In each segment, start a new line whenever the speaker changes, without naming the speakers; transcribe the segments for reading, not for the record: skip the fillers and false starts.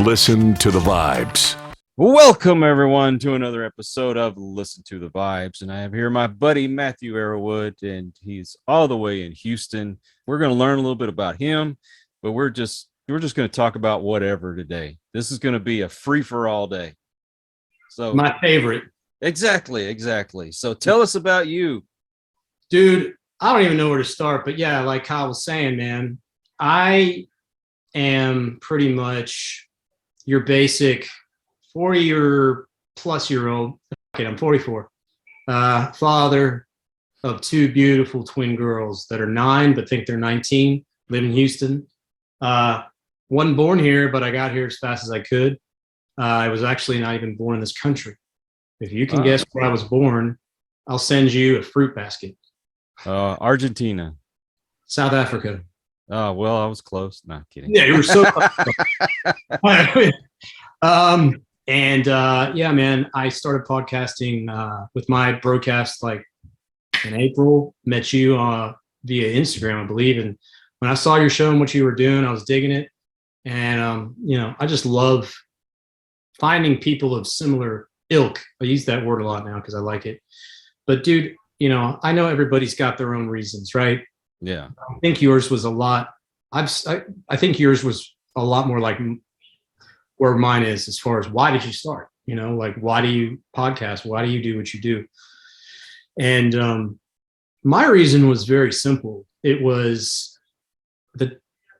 Listen to the Vibes.
Welcome, everyone, to another episode of Listen to the Vibes. And I have here my buddy, Matthew Arrowood, and he's all the way in Houston. We're going to learn a little bit about him, but we're just going to talk about whatever today. This is going to be a free-for-all day. So
my favorite.
Exactly. So tell us about you.
Dude, I don't even know where to start, but yeah, like Kyle was saying, man, I am pretty much your basic 40 or plus year old. Okay, I'm 44. Father of two beautiful twin girls that are 9 but think they're 19. Live in Houston. Wasn't born here, but I got here as fast as I could. I was actually not even born in this country. If you can guess where I was born, I'll send you a fruit basket.
Argentina.
South Africa.
Oh, well, I was close. Not kidding.
Yeah, you were so close. Yeah, man, I started podcasting with my Brocast like in April. Met you via Instagram, I believe. And when I saw your show and what you were doing, I was digging it. And, I just love finding people of similar ilk. I use that word a lot now because I like it. But, dude, I know everybody's got their own reasons, right?
Yeah.
I think yours was a lot. I think yours was a lot more like where mine is as far as why did you start? Like why do you podcast? Why do you do what you do? And my reason was very simple. It was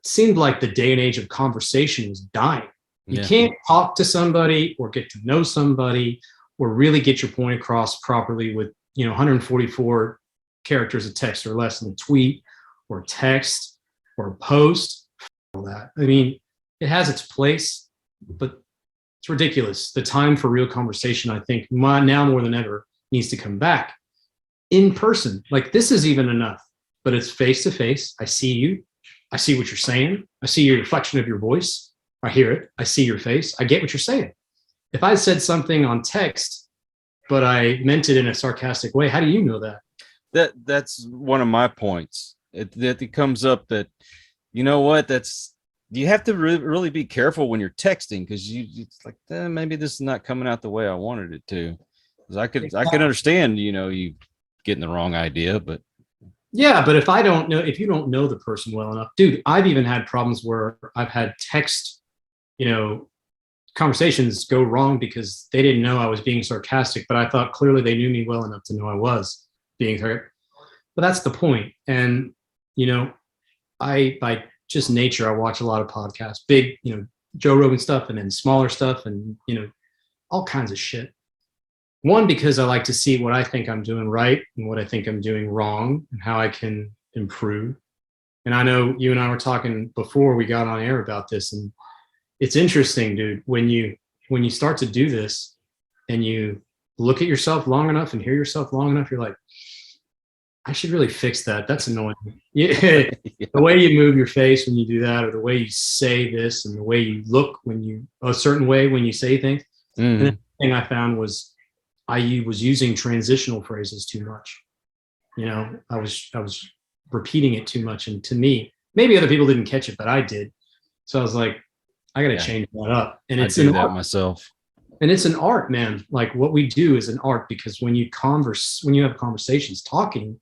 seemed like the day and age of conversation was dying. You can't talk to somebody or get to know somebody or really get your point across properly with 144 characters of text or less in a tweet or text or a post. All that. I mean, it has its place, but it's ridiculous. The time for real conversation, I think, now more than ever, needs to come back in person. Like this is even enough, but it's face to face. I see you. I see what you're saying. I see your reflection of your voice. I hear it. I see your face. I get what you're saying. If I said something on text, but I meant it in a sarcastic way, how do you know that?
That's one of my points. It comes up that, you know what, you have to really be careful when you're texting because it's like maybe this is not coming out the way I wanted it to. Because I could understand, you getting the wrong idea, but
yeah, but if you don't know the person well enough, dude, I've even had problems where I've had text, conversations go wrong because they didn't know I was being sarcastic, but I thought clearly they knew me well enough to know I was being sarcastic. But that's the point. And, I, by just nature, I watch a lot of podcasts, big, Joe Rogan stuff and then smaller stuff and, all kinds of shit. One, because I like to see what I think I'm doing right and what I think I'm doing wrong and how I can improve. And I know you and I were talking before we got on air about this, and it's interesting, dude, when you start to do this and you look at yourself long enough and hear yourself long enough, you're like, I should really fix that. That's annoying. Yeah. The way you move your face when you do that, or the way you say this and the way you look a certain way when you say things. Mm-hmm. And the thing I found was I was using transitional phrases too much. I was repeating it too much. And to me, maybe other people didn't catch it, but I did. So I was like, I got to change that up. And it's
I do that myself.
And it's an art, man. Like what we do is an art because when you have conversations, talking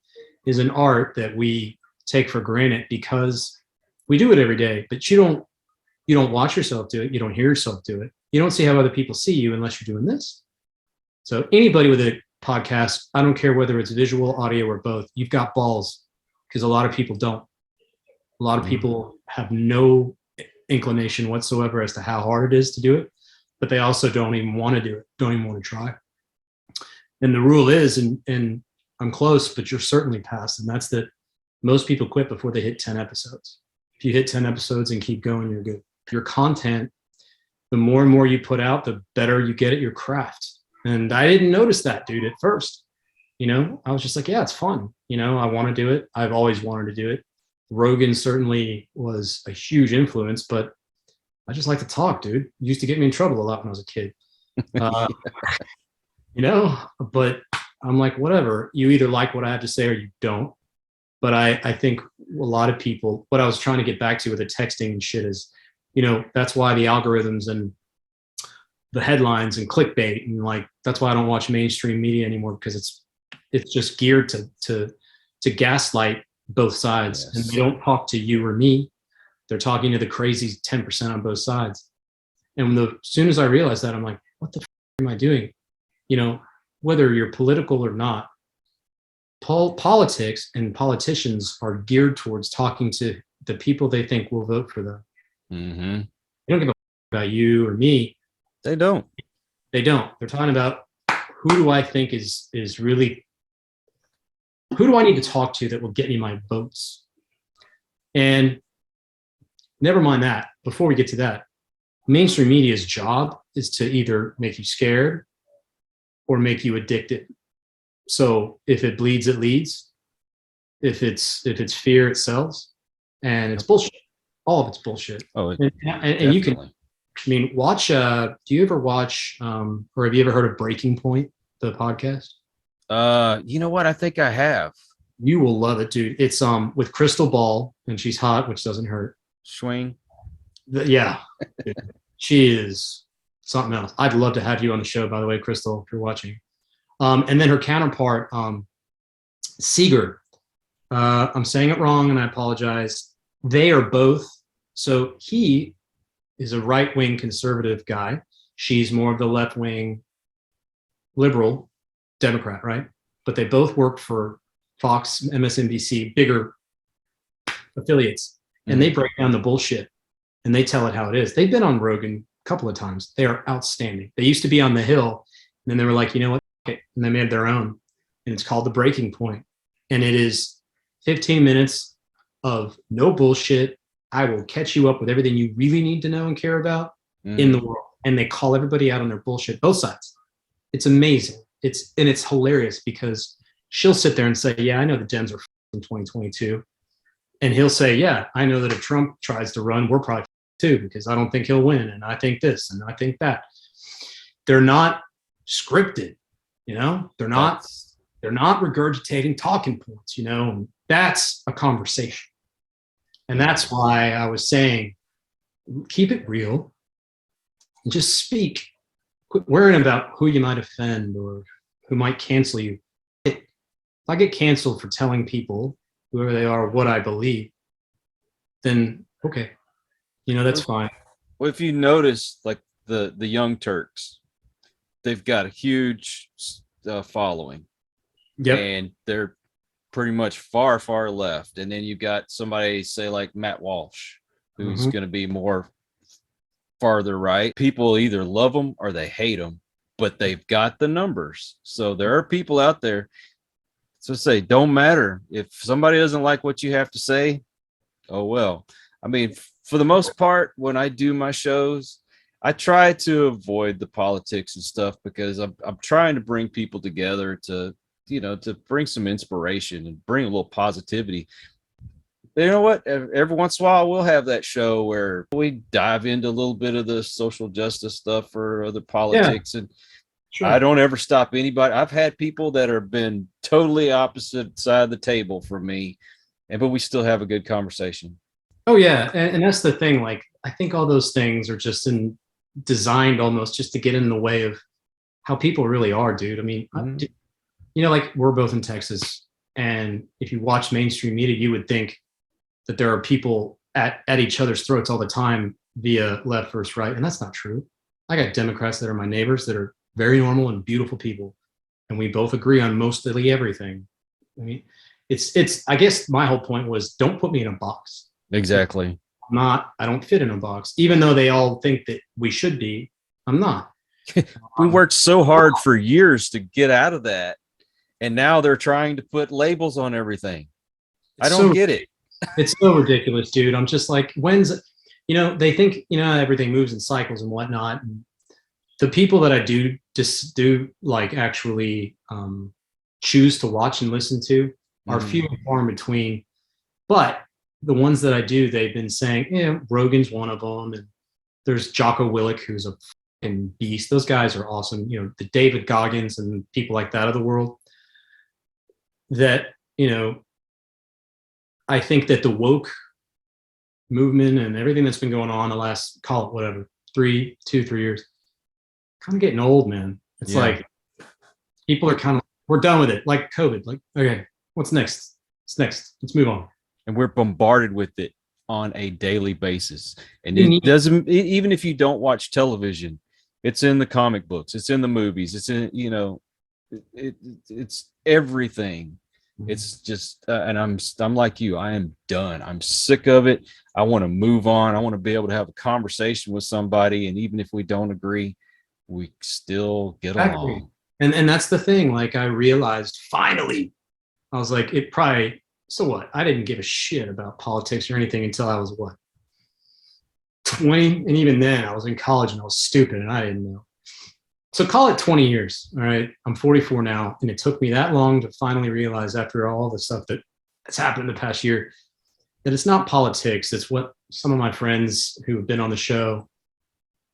is an art that we take for granted because we do it every day, but you don't watch yourself do it. You don't hear yourself do it. You don't see how other people see you unless you're doing this. So anybody with a podcast, I don't care whether it's visual, audio, or both, you've got balls because a lot of people don't. A lot of people have no inclination whatsoever as to how hard it is to do it, but they also don't even want to do it, don't even want to try. And the rule is, and I'm close, but you're certainly past, and that's that most people quit before they hit 10 episodes. If you hit 10 episodes and keep going, you're good. Your content, the more and more you put out, the better you get at your craft. And I didn't notice that, dude, at first. I was just like, yeah, it's fun. I want to do it. I've always wanted to do it. Rogan certainly was a huge influence, but I just like to talk, dude. It used to get me in trouble a lot when I was a kid. But I'm like, whatever. You either like what I have to say or you don't. But I think a lot of people, what I was trying to get back to with the texting and shit is That's why the algorithms and the headlines and clickbait, and like that's why I don't watch mainstream media anymore, because it's just geared to gaslight both sides.
Yes.
And they don't talk to you or me. They're talking to the crazy 10% on both sides. And as soon as I realized that, I'm like, what the am I doing? Whether you're political or not, politics and politicians are geared towards talking to the people they think will vote for them.
Mm-hmm.
They don't give a about you or me.
They don't.
They don't. They're talking about who do I think is really, who do I need to talk to that will get me my votes? And never mind that. Before we get to that, mainstream media's job is to either make you scared or make you addicted. So if it bleeds, it leads. If it's fear, it sells. And it's bullshit. All of it's bullshit.
Oh,
and you can, watch, do you ever watch, or have you ever heard of Breaking Point, the podcast?
You know what? I think I have.
You will love it, dude. It's with Crystal Ball, and she's hot, which doesn't hurt.
Swing.
Yeah. She is something else. I'd love to have you on the show, by the way, Crystal, if you're watching. And then her counterpart, Seeger. I'm saying it wrong, and I apologize. They are both. So he is a right-wing conservative guy. She's more of the left-wing liberal Democrat, right? But they both work for Fox, MSNBC, bigger affiliates. And they break down the bullshit and they tell it how it is. They've been on Rogan a couple of times. They are outstanding. They used to be on The Hill, and then they were like, you know what? Okay. And they made their own. And it's called The Breaking Point. And it is 15 minutes of no bullshit. I will catch you up with everything you really need to know and care about in the world. And they call everybody out on their bullshit, both sides. It's amazing. It's hilarious because she'll sit there and say, yeah, I know the Dems are in 2022. And he'll say, yeah, I know that if Trump tries to run, we're probably too, because I don't think he'll win. And I think this and I think that. They're not scripted, they're not regurgitating talking points, and that's a conversation. And that's why I was saying, keep it real and just speak. Quit worrying about who you might offend or who might cancel you. If I get canceled for telling people, whoever they are, what I believe, then okay, that's fine.
Well, if you notice, like the Young Turks, they've got a huge following.
Yep.
And they're pretty much far left. And then you got somebody, say, like Matt Walsh, who's going to be more farther right. People either love them or they hate them, but they've got the numbers. So there are people out there. So say, don't matter if somebody doesn't like what you have to say. Oh, well, for the most part, when I do my shows, I try to avoid the politics and stuff because I'm trying to bring people together to bring some inspiration and bring a little positivity. You know what? Every once in a while, we'll have that show where we dive into a little bit of the social justice stuff or other politics. Yeah. And sure. I don't ever stop anybody. I've had people that have been totally opposite side of the table from me, but we still have a good conversation.
Oh, yeah. And that's the thing. Like, I think all those things are just designed almost just to get in the way of how people really are, dude. Like we're both in Texas, and if you watch mainstream media, you would think that there are people at each other's throats all the time via left versus right. And that's not true. I got Democrats that are my neighbors that are very normal and beautiful people. And we both agree on mostly everything. It's, I guess my whole point was, don't put me in a box.
Exactly.
I don't fit in a box, even though they all think that we should be. I'm not.
We worked so hard for years to get out of that. And now they're trying to put labels on everything. I don't get it.
It's so ridiculous, dude. I'm just like, they think, everything moves in cycles and whatnot. And the people that I do like actually choose to watch and listen to are few and far in between. But the ones that I do, they've been saying, Rogan's one of them. And there's Jocko Willink, who's a fucking beast. Those guys are awesome. The David Goggins and people like that of the world. That, I think that the woke movement and everything that's been going on the last, call it whatever, 3 years, kind of getting old, man. It's like people are kind of, we're done with it. Like COVID, like, okay, what's next? What's next? Let's move on.
And we're bombarded with it on a daily basis. And it doesn't, even if you don't watch television, it's in the comic books, it's in the movies, it's in, you know, it's everything. It's just, and I'm like you, I am done. I'm sick of it. I want to move on. I want to be able to have a conversation with somebody. And even if we don't agree, we still get along.
And that's the thing. Like I realized finally, I was like, it probably, so what? I didn't give a shit about politics or anything until I was what? 20. And even then I was in college and I was stupid and I didn't know. So call it 20 years. All right. I'm 44 now. And it took me that long to finally realize after all the stuff that's happened in the past year that it's not politics. It's what some of my friends who have been on the show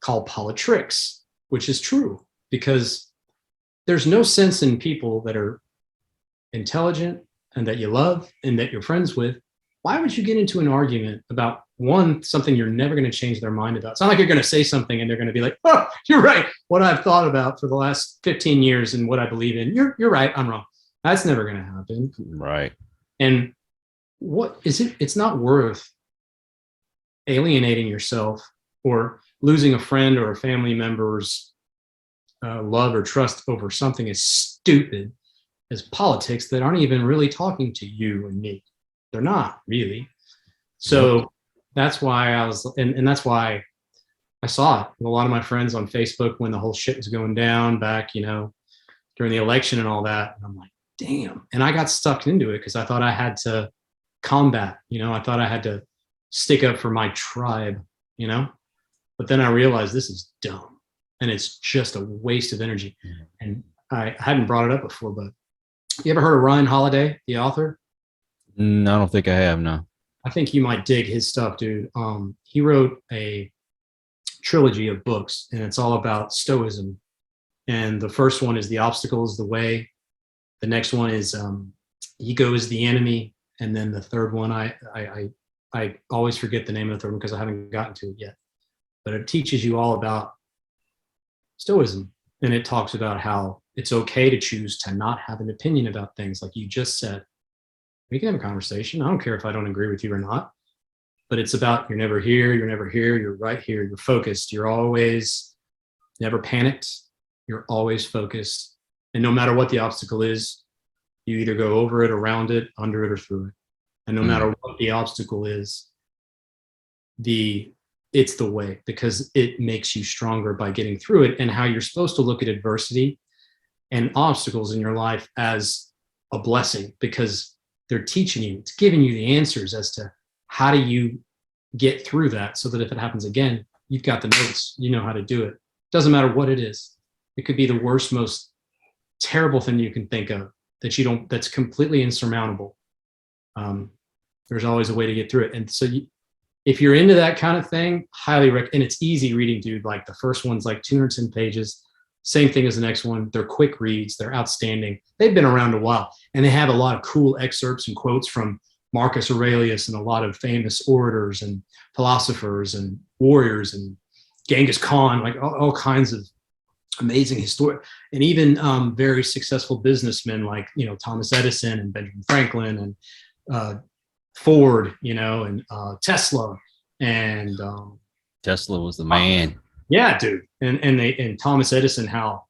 call politricks, which is true because there's no sense in people that are intelligent and that you love and that you're friends with. Why would you get into an argument about something you're never going to change their mind about? It's not like you're going to say something and they're going to be like, oh, you're right. What I've thought about for the last 15 years and what I believe in. You're right. I'm wrong. That's never going to happen.
Right.
And what is it? It's not worth alienating yourself or losing a friend or a family member's love or trust over something as stupid as politics that aren't even really talking to you and me. They're not really. So that's why I was, and that's why I saw it. A lot of my friends on Facebook when the whole shit was going down back, you know, during the election and all that. And I'm like, damn. And I got stuck into it because I thought I had to combat, you know, I thought I had to stick up for my tribe, you know, but then I realized this is dumb and it's just a waste of energy. And I hadn't brought it up before, but you ever heard of Ryan Holiday, the author?
No, I don't think I have. No.
I think you might dig his stuff, dude. He wrote a trilogy of books, and it's all about Stoicism. And the first one is The Obstacle is the Way. The next one is Ego is the Enemy. And then the third one, I always forget the name of the third one because I haven't gotten to it yet. But it teaches you all about Stoicism. And it talks about how it's okay to choose to not have an opinion about things, like you just said. We can have a conversation. I don't care if I don't agree with you or not, but it's about you're never here, you're right here, you're focused, you're always never panicked, you're always focused. And no matter what the obstacle is, you either go over it, around it, under it, or through it. And no matter what the obstacle is, it's the way, because it makes you stronger by getting through it. And how you're supposed to look at adversity and obstacles in your life as a blessing, because they're teaching you, it's giving you the answers as to how do you get through that so that if it happens again, you've got the notes, you know how to do it. Doesn't matter what it is. It could be the worst, most terrible thing you can think of that's completely insurmountable. There's always a way to get through it. And so if you're into that kind of thing, highly recommend. And it's easy reading, dude. Like the first one's like 210 pages. Same thing as the next one. They're quick reads. They're outstanding. They've been around a while. And they have a lot of cool excerpts and quotes from Marcus Aurelius and a lot of famous orators and philosophers and warriors and Genghis Khan, like all kinds of amazing historic, and even very successful businessmen like, you know, Thomas Edison and Benjamin Franklin and Ford, you know, and Tesla. And
Tesla was the man.
Yeah, dude. And Thomas Edison, how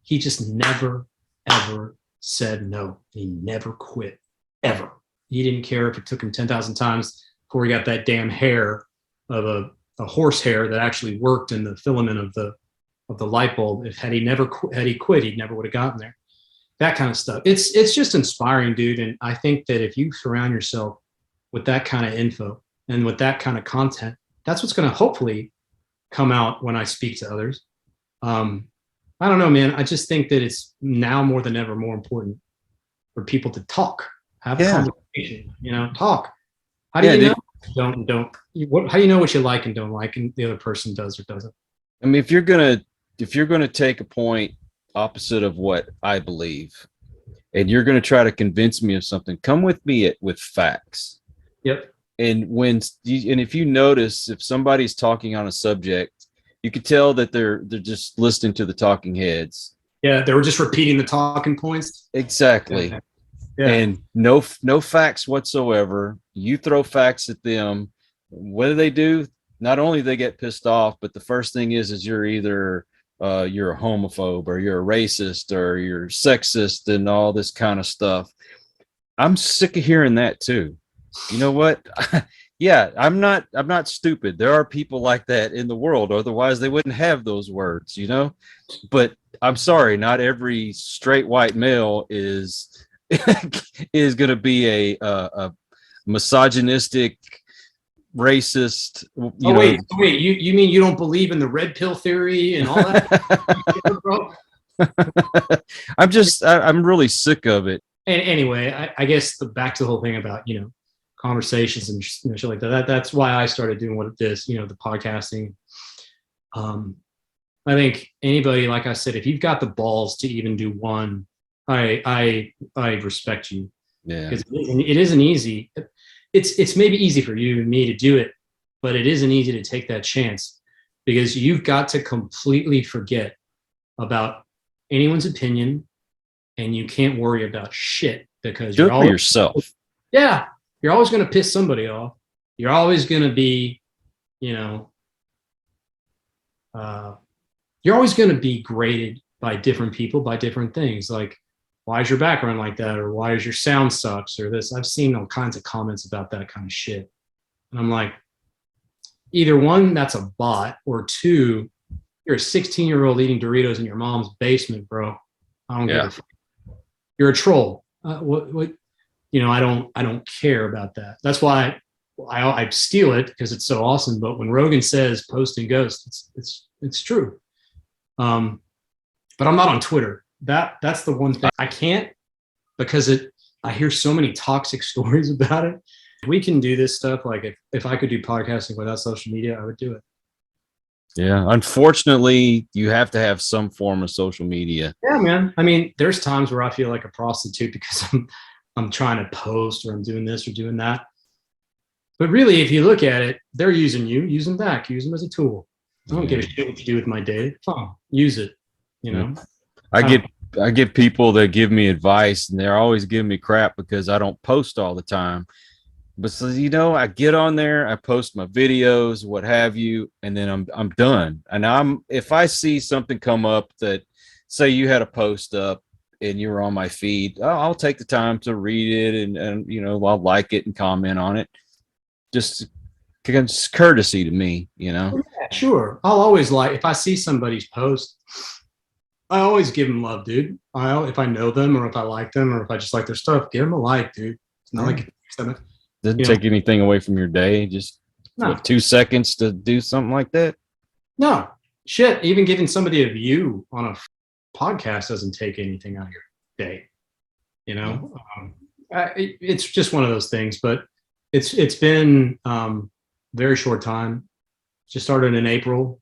he just never, ever said no. He never quit, ever. He didn't care if it took him 10,000 times before he got that damn hair of a horse hair that actually worked in the filament of the light bulb. Had he quit, he never would have gotten there. That kind of stuff. It's just inspiring, dude. And I think that if you surround yourself with that kind of info and with that kind of content, that's what's going to hopefully come out when I speak to others. I don't know, man. I just think that it's now more than ever more important for people to talk, have a conversation, you know, talk. How do you know? How do you know what you like and don't like, and the other person does or doesn't?
I mean, if you're gonna take a point opposite of what I believe, and you're gonna try to convince me of something, come with me with facts.
Yep.
And and if you notice, if somebody's talking on a subject, you could tell that they're just listening to the talking heads.
Yeah, they were just repeating the talking points.
Exactly.
Yeah.
And no facts whatsoever. You throw facts at them. What do? Not only they get pissed off, but the first thing is you're either you're a homophobe or you're a racist or you're sexist and all this kind of stuff. I'm sick of hearing that too. You know what? Yeah, I'm not stupid. There are people like that in the world, otherwise they wouldn't have those words, you know? But I'm sorry, not every straight white male is is going to be a misogynistic, racist.
Wait, you mean you don't believe in the red pill theory and all that? Bro?
I'm really sick of it.
And anyway, I guess back to the whole thing about, conversations and shit like that. That's why I started doing what it is, the podcasting. I think anybody, like I said, if you've got the balls to even do one, I respect you.
Yeah,
because it isn't easy. It's maybe easy for you and me to do it, but it isn't easy to take that chance because you've got to completely forget about anyone's opinion, and you can't worry about shit because
do it for yourself.
Yeah, you're always going to piss somebody off. You're always going to be, you're always going to be graded by different people, by different things. Like, why is your background like that? Or why is your sound sucks or this? I've seen all kinds of comments about that kind of shit. And I'm like, either one, that's a bot, or two, you're a 16-year-old eating Doritos in your mom's basement, bro. I don't give a fuck. You're a troll. What? I don't care about that. That's why I steal it because it's so awesome. But when Rogan says post and ghost, it's true. But I'm not on Twitter. That's the one thing I can't, because I hear so many toxic stories about it. We can do this stuff. Like if I could do podcasting without social media, I would do it.
Yeah. Unfortunately, you have to have some form of social media.
Yeah, man. I mean, there's times where I feel like a prostitute because I'm trying to post, or I'm doing this or doing that. But really, if you look at it, they're using you, use them back, use them as a tool. I don't give a shit what you do with my data. Fine, use it.
I get people that give me advice, and they're always giving me crap because I don't post all the time. But so, I get on there, I post my videos, what have you, and then I'm done. And if I see something come up that, say you had a post up and you were on my feed, I'll take the time to read it and I'll like it and comment on it. Just courtesy to me, Yeah,
sure. I'll always if I see somebody's post, I always give them love, dude. If I know them, or if I like them, or if I just like their stuff, give them a like, dude. It's not like it
doesn't take anything away from your day. Just 2 seconds to do something like that.
No shit. Even giving somebody a view on a podcast doesn't take anything out of your day. It's just one of those things. But it's been very short time. Just started in April.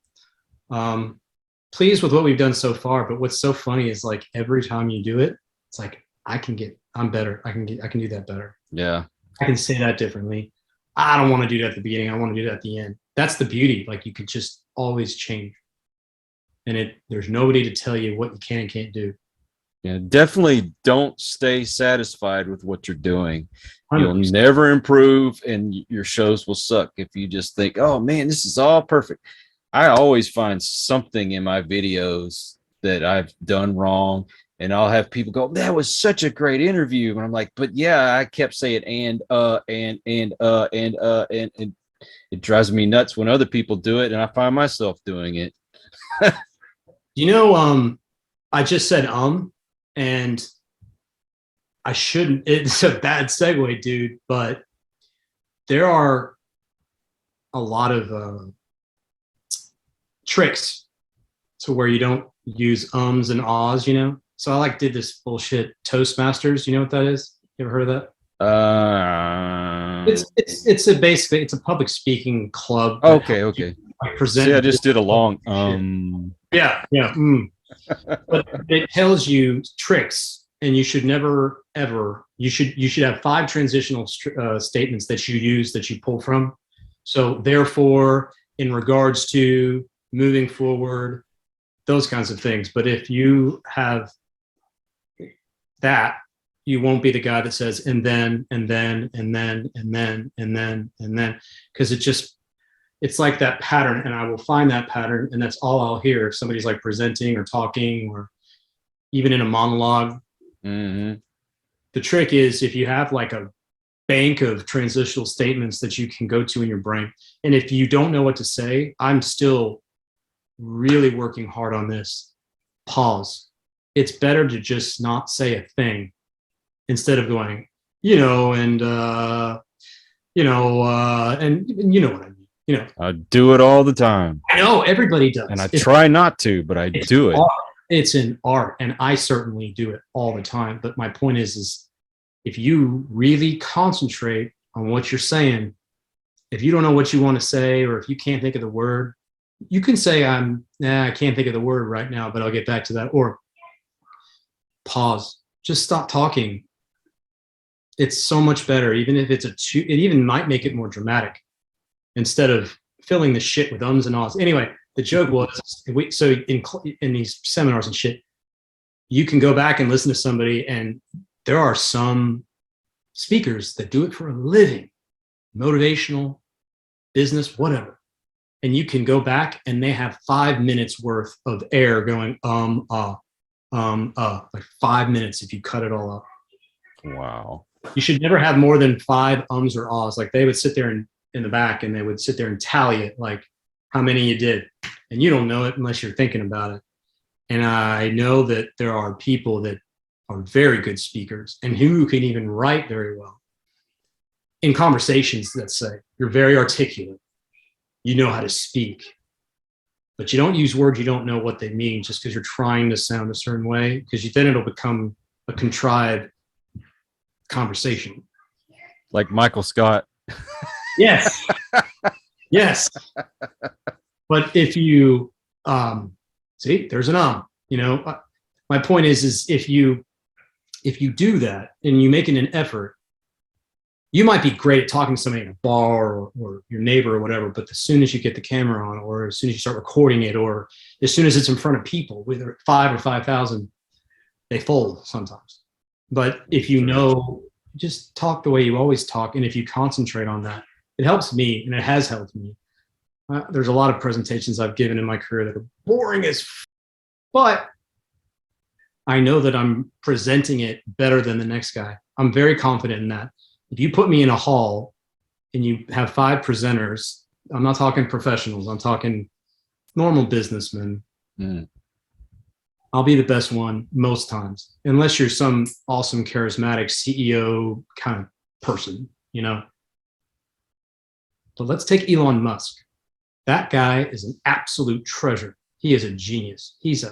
Pleased with what we've done so far, but what's so funny is like every time you do it, it's like I'm better. I can do that better.
Yeah.
I can say that differently. I don't want to do that at the beginning. I want to do that at the end. That's the beauty. Like, you could just always change. And there's nobody to tell you what you can and can't do.
Yeah, definitely don't stay satisfied with what you're doing. 100%. You'll never improve, and your shows will suck if you just think, oh man, this is all perfect. I always find something in my videos that I've done wrong, and I'll have people go, that was such a great interview. And I'm like, but yeah, I kept saying and it drives me nuts when other people do it, and I find myself doing it.
I just said and I shouldn't. It's a bad segue, dude, but there are a lot of tricks to where you don't use ums and ahs, So I did this bullshit Toastmasters. You know what that is? You ever heard of that? It's a public speaking club.
Okay.
Present.
I just did a long
Yeah. But it tells you tricks, and you should never ever You should have 5 transitional statements that you use, that you pull from. So therefore, in regards to, moving forward, those kinds of things. But if you have that, you won't be the guy that says and then, because it's like that pattern, and I will find that pattern, and that's all I'll hear if somebody's like presenting or talking, or even in a monologue.
Mm-hmm.
The trick is, if you have like a bank of transitional statements that you can go to in your brain, and if you don't know what to say, I'm still really working hard on this. Pause. It's better to just not say a thing instead of going, and you know what I mean.
I do it all the time.
I know everybody does,
and I try not to, but I do it.
It's an art, and I certainly do it all the time. But my point is if you really concentrate on what you're saying, if you don't know what you want to say, or if you can't think of the word, you can say, I can't think of the word right now, but I'll get back to that. Or pause, just stop talking. It's so much better, even if it even might make it more dramatic, instead of filling the shit with ums and ahs. Anyway, the joke was, so in these seminars and shit, you can go back and listen to somebody, and there are some speakers that do it for a living, motivational, business, whatever. And you can go back and they have 5 minutes worth of air going, like 5 minutes if you cut it all up.
Wow.
You should never have more than 5 ums or ahs. Like they would sit there in the back, and they would sit there and tally it, like how many you did. And you don't know it unless you're thinking about it. And I know that there are people that are very good speakers and who can even write very well. In conversations, let's say, you're very articulate. You know how to speak. But you don't use words you don't know what they mean just because you're trying to sound a certain way, because then it'll become a contrived conversation.
Like Michael Scott.
Yes. Yes. But if you see, there's an my point is if you do that and you make it an effort, you might be great at talking to somebody in a bar or your neighbor or whatever, but as soon as you get the camera on, or as soon as you start recording it, or as soon as it's in front of people, whether 5 or 5,000, they fold sometimes. But if you know, just talk the way you always talk, and if you concentrate on that, it helps me, and it has helped me. There's a lot of presentations I've given in my career that are boring as but I know that I'm presenting it better than the next guy. I'm very confident in that. If you put me in a hall and you have 5 presenters, I'm not talking professionals, I'm talking normal businessmen. I'll be the best one most times, unless you're some awesome, charismatic CEO kind of person, But let's take Elon Musk. That guy is an absolute treasure. He is a genius. He's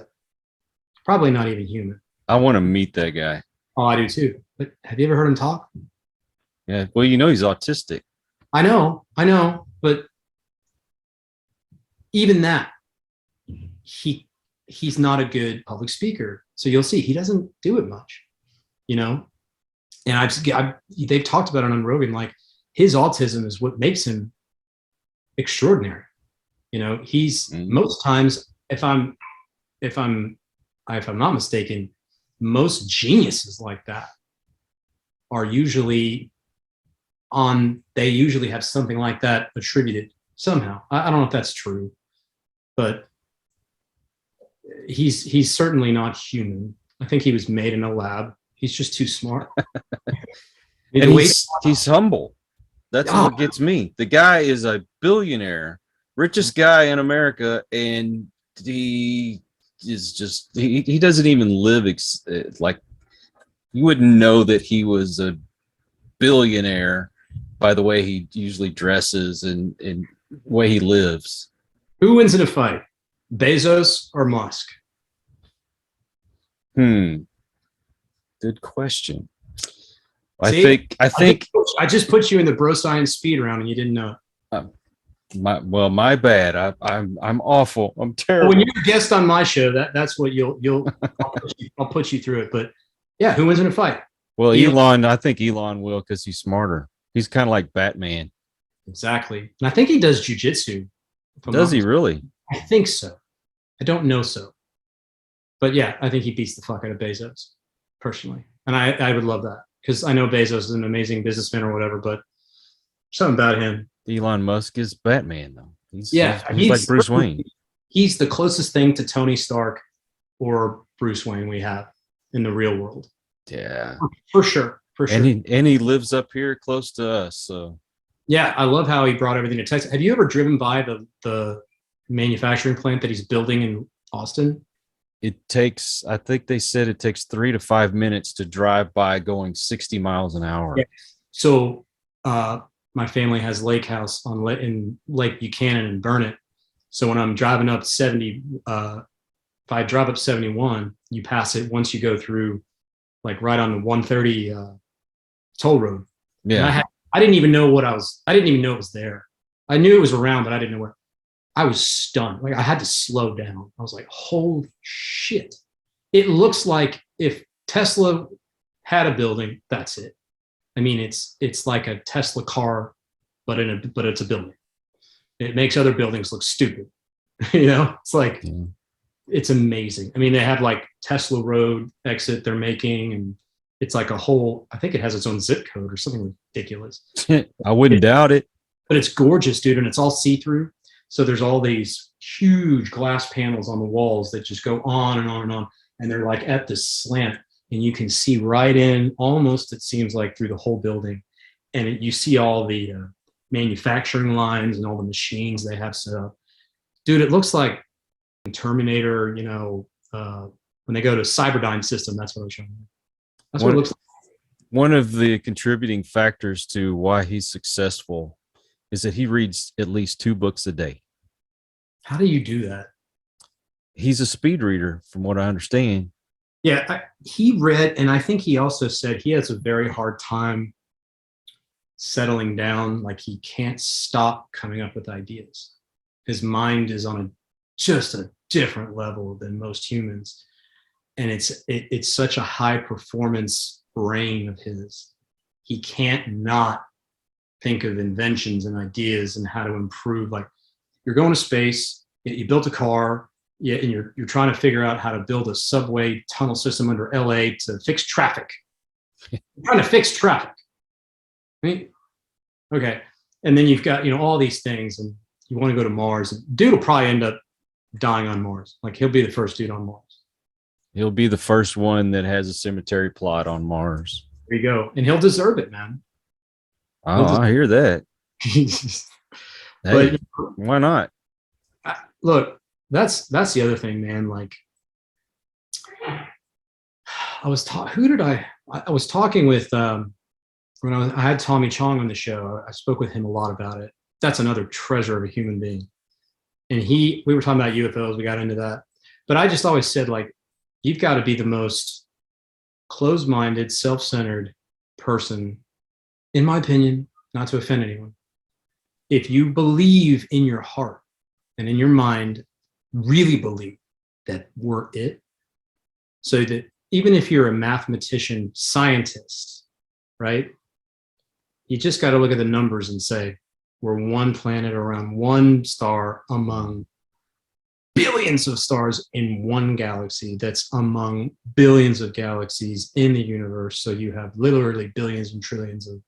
probably not even human.
I want to meet that guy.
Oh, I do too. But have you ever heard him talk?
Yeah. Well, he's autistic.
I know. But even that, he's not a good public speaker. So you'll see he doesn't do it much, And they've talked about it on Rogan. Like his autism is what makes him extraordinary. He's most times, if I'm not mistaken, most geniuses like that are usually they usually have something like that attributed somehow. I don't know if that's true, but he's certainly not human. I think he was made in a lab. He's just too smart.
And he's humble. That's what gets me. The guy is a billionaire, richest guy in America, and he is just he doesn't even live like you wouldn't know that he was a billionaire by the way he usually dresses and way he lives.
Who wins in a fight, Bezos or Musk?
Good question.
See,
I think
I just put you in the bro science speed round and you didn't know it.
My bad. I'm awful. I'm terrible.
When you're a guest on my show, that's what I'll put you through it. But yeah, who wins in a fight?
Well, Elon, I think Elon will because he's smarter. He's kind of like Batman.
Exactly. And I think he does jujitsu.
Does he really?
I think so. I don't know so. But yeah, I think he beats the fuck out of Bezos, personally. And I would love that because I know Bezos is an amazing businessman or whatever, but something about him.
Elon Musk is Batman, though. He's like Bruce Wayne.
He's the closest thing to Tony Stark or Bruce Wayne we have in the real world.
Yeah.
For sure. For sure.
And he lives up here close to us. So
yeah, I love how he brought everything to Texas. Have you ever driven by the manufacturing plant that he's building in Austin?
I think they said it takes 3 to 5 minutes to drive by going 60 miles an hour.
Yeah. So my family has lake house in Lake Buchanan and Burnett. So when I'm driving up 70, if I drive up 71, you pass it once you go through like right on the 130 toll road.
Yeah.
And I didn't even know I didn't even know it was there. I knew it was around, but I didn't know where. I was stunned. Like I had to slow down. I was like, holy shit. It looks like if Tesla had a building, that's it. I mean, it's like a Tesla car, but it's a building. It makes other buildings look stupid. It's like, It's amazing. I mean, they have like Tesla Road exit they're making, and it's like I think it has its own zip code or something ridiculous.
I wouldn't doubt it.
But it's gorgeous, dude, and it's all see-through. So there's all these huge glass panels on the walls that just go on and on and on, and they're like at this slant, and you can see right in almost, it seems like, through the whole building, and you see all the manufacturing lines and all the machines they have set up. Dude, it looks like Terminator, when they go to Cyberdyne system, that's what I was showing you. That's what it looks like.
One of the contributing factors to why he's successful is that he reads at least 2 books a day.
How do you do that?
He's a speed reader, from what I understand.
Yeah, he read, and I think he also said he has a very hard time settling down. Like he can't stop coming up with ideas. His mind is on just a different level than most humans, and it's such a high performance brain of his. He can't not think of inventions and ideas and how to improve. Like you're going to space, you built a car, and you're trying to figure out how to build a subway tunnel system under LA to fix traffic. You're trying to fix traffic. I mean, okay. And then you've got, all these things, and you want to go to Mars. And dude will probably end up dying on Mars. Like he'll be the first dude on Mars.
He'll be the first one that has a cemetery plot on Mars.
There you go. And he'll deserve it, man.
Oh, I hear that. Hey, why not?
Look, that's the other thing, man. Like I was talking with when I had Tommy Chong on the show. I spoke with him a lot about it. That's another treasure of a human being. And we were talking about UFOs. We got into that, but I just always said, like, you've got to be the most closed-minded, self-centered person, in my opinion, not to offend anyone. If you believe in your heart and in your mind, really believe that we're it, so that even if you're a mathematician, scientist, right? You just got to look at the numbers and say, we're one planet around one star among billions of stars in one galaxy that's among billions of galaxies in the universe. So you have literally billions and trillions of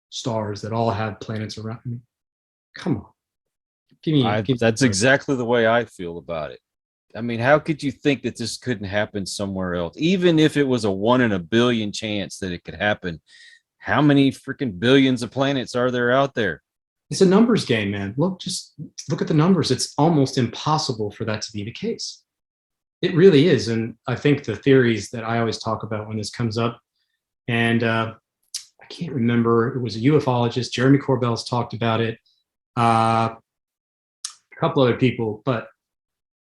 stars that all have planets around me. Come on.
That's exactly the way I feel about it. I mean, how could you think that this couldn't happen somewhere else? Even if it was a 1 in a billion chance that it could happen, how many freaking billions of planets are there out there?
It's a numbers game, man. Just look at the numbers. It's almost impossible for that to be the case. It really is. And I think the theories that I always talk about when this comes up, and I can't remember, it was a ufologist, Jeremy Corbell's talked about it, a couple other people, but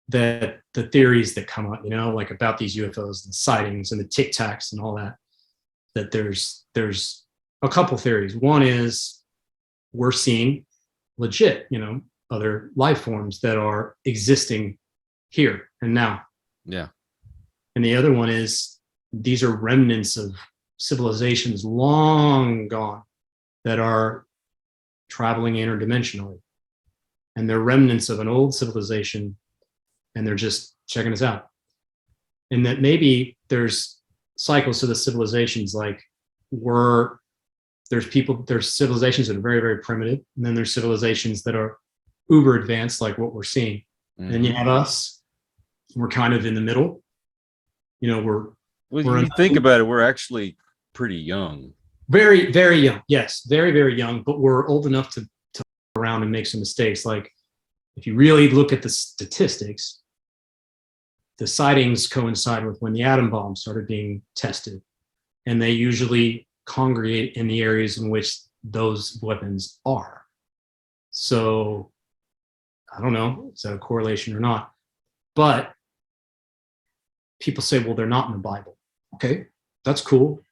that the theories that come up, like about these UFOs and sightings and the Tic Tacs and all that there's a couple theories. One is we're seeing legit, other life forms that are existing here and now.
Yeah.
And the other one is these are remnants of civilizations long gone that are traveling interdimensionally, and they're remnants of an old civilization, and they're just checking us out. And that maybe there's cycles to the civilizations, like there's civilizations that are very, very primitive, and then there's civilizations that are uber advanced, like what we're seeing. Mm-hmm. And then you have us, we're kind of in the middle. Well,
you think about it, we're actually pretty young.
Very, very young. Yes, very, very young, but we're old enough to around and make some mistakes. Like, if you really look at the statistics, the sightings coincide with when the atom bomb started being tested, and they usually congregate in the areas in which those weapons are. So I don't know, is that a correlation or not? But people say, well, they're not in the Bible. Okay, that's cool.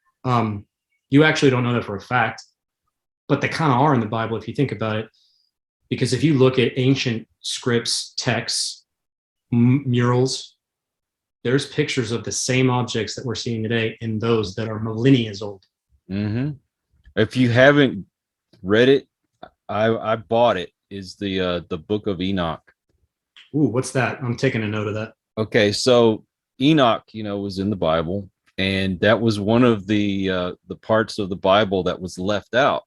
You actually don't know that for a fact, but they kind of are in the Bible if you think about it. Because if you look at ancient scripts, texts, murals, there's pictures of the same objects that we're seeing today in those that are millennia old.
Mm-hmm. If you haven't read it, I bought it. Is the Book of Enoch.
Ooh, what's that? I'm taking a note of that.
Okay, so Enoch, was in the Bible, and that was one of the parts of the Bible that was left out.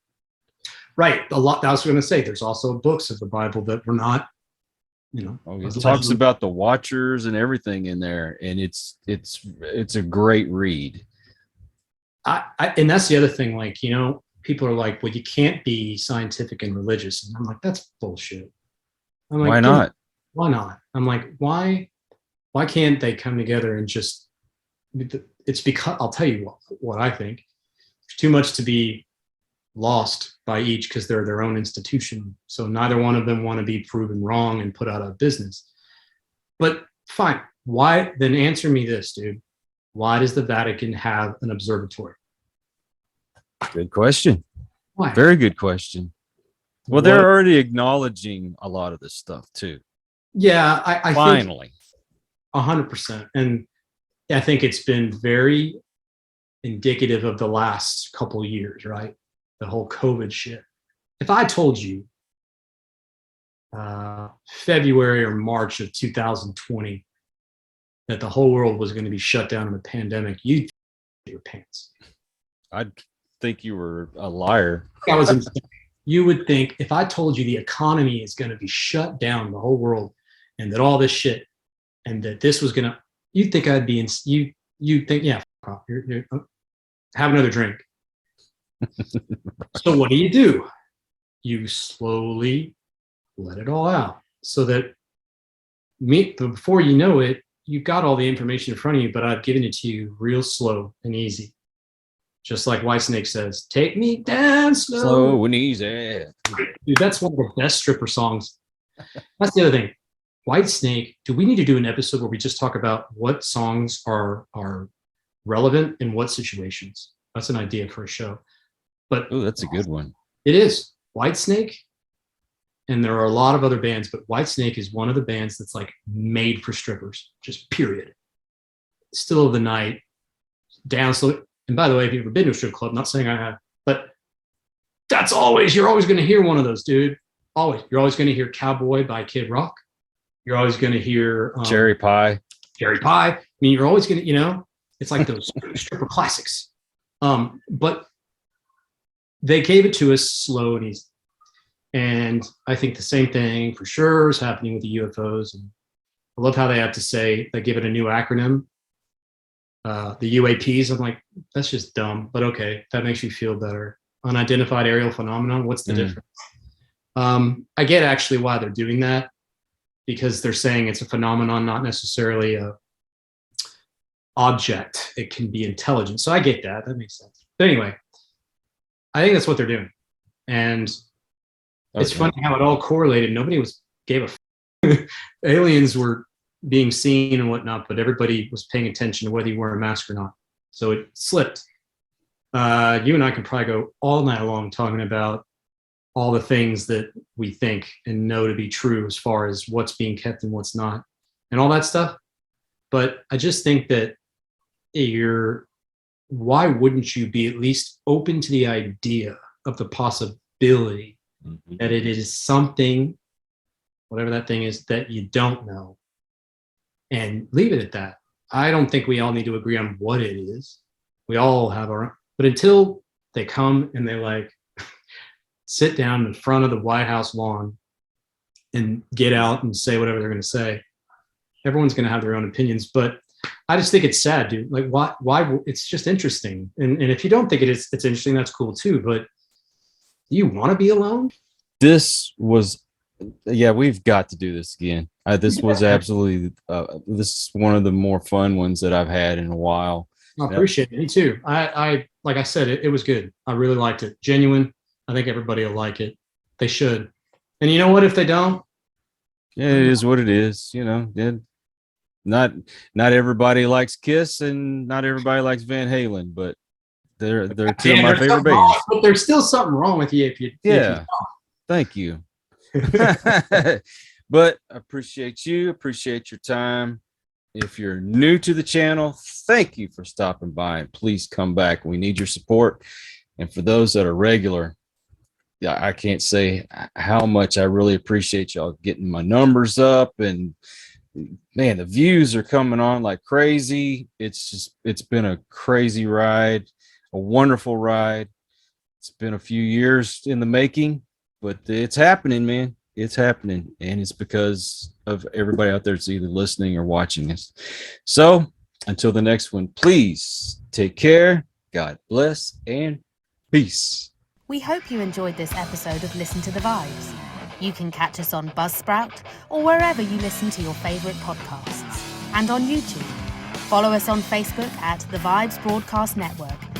Right. A lot. I was going to say, there's also books of the Bible that were not,
it talks about the Watchers and everything in there, and it's a great read.
And that's the other thing. Like, people are like, well, you can't be scientific and religious, and I'm like, that's bullshit. I'm like,
why not?
Why not? I'm like, why can't they come together and just? It's because I'll tell you what I think. There's too much to be lost by each because they're their own institution. So neither one of them want to be proven wrong and put out of business. But fine. Why? Then answer me this, dude. Why does the Vatican have an observatory?
Good question.
Why?
Very good question. Well, they're already acknowledging a lot of this stuff too.
Yeah, I
finally.
100%. And I think it's been very indicative of the last couple of years, right? The whole COVID shit. If I told you February or March of 2020 that the whole world was going to be shut down in a pandemic, you'd your pants.
I'd think you were a liar.
That was insane. You would think if I told you the economy is going to be shut down, the whole world, and that all this shit, and that this was going to, you'd think I'd be in, you'd think, yeah, have another drink. So what do? You slowly let it all out so that before you know it, you've got all the information in front of you, but I've given it to you real slow and easy. Just like Whitesnake says, take me down
slow and easy.
Dude, that's one of the best stripper songs. That's the other thing. Whitesnake, do we need to do an episode where we just talk about what songs are relevant in what situations? That's an idea for a show. But
that's a good one.
It is. Whitesnake, and there are a lot of other bands, but Whitesnake is one of the bands that's like made for strippers, just period. Still of the Night, down slow. And by the way, if you've ever been to a strip club, not saying I have, but you're always going to hear one of those, dude. Always. You're always going to hear Cowboy by Kid Rock. You're always going to hear
Cherry Pie.
I mean, you're always going to, it's like those stripper classics. But they gave it to us slow and easy. And I think the same thing for sure is happening with the UFOs. And I love how they have to say, they give it a new acronym. The UAPs, I'm like, that's just dumb, but okay, that makes you feel better. Unidentified aerial phenomenon, what's the difference? I get actually why they're doing that, because they're saying it's a phenomenon, not necessarily a object. It can be intelligent. So I get that. That makes sense. But anyway, I think that's what they're doing. And it's funny how it all correlated. Nobody gave a aliens were being seen and whatnot, but everybody was paying attention to whether you wear a mask or not. So it slipped. You and I can probably go all night long talking about all the things that we think and know to be true as far as what's being kept and what's not and all that stuff. But I just think that why wouldn't you be at least open to the idea of the possibility that it is something, whatever that thing is, that you don't know, and leave it at that? I don't think we all need to agree on what it is. We all have our own, but until they come and they like sit down in front of the White House lawn and get out and say whatever they're going to say, everyone's going to have their own opinions. But I just think it's sad, dude. Like, why? It's just interesting. And if you don't think it's interesting, that's cool too. But do you want to be alone?
This was, we've got to do this again. This was absolutely, this is one of the more fun ones that I've had in a while.
I appreciate it. Me too. I like I said, it was good. I really liked it. Genuine. I think everybody will like it. They should. And you know what? If they don't,
yeah, it is what it is. You know, not everybody likes Kiss, and not everybody likes Van Halen, but they're two of my favorite bands.
But there's still something wrong with you if you.
Thank you. But appreciate your time. If you're new to the channel, thank you for stopping by, and please come back. We need your support. And for those that are regular, I can't say how much I really appreciate y'all getting my numbers up, and man, the views are coming on like crazy. It's been a crazy ride, a wonderful ride. It's been a few years in the making, but it's happening, man. It's happening, and it's because of everybody out there that's either listening or watching us. So until the next one, please take care. God bless, and peace.
We hope you enjoyed this episode of Listen to the Vibes. You can catch us on Buzzsprout or wherever you listen to your favorite podcasts, and on YouTube. Follow us on Facebook at The Vibes Broadcast Network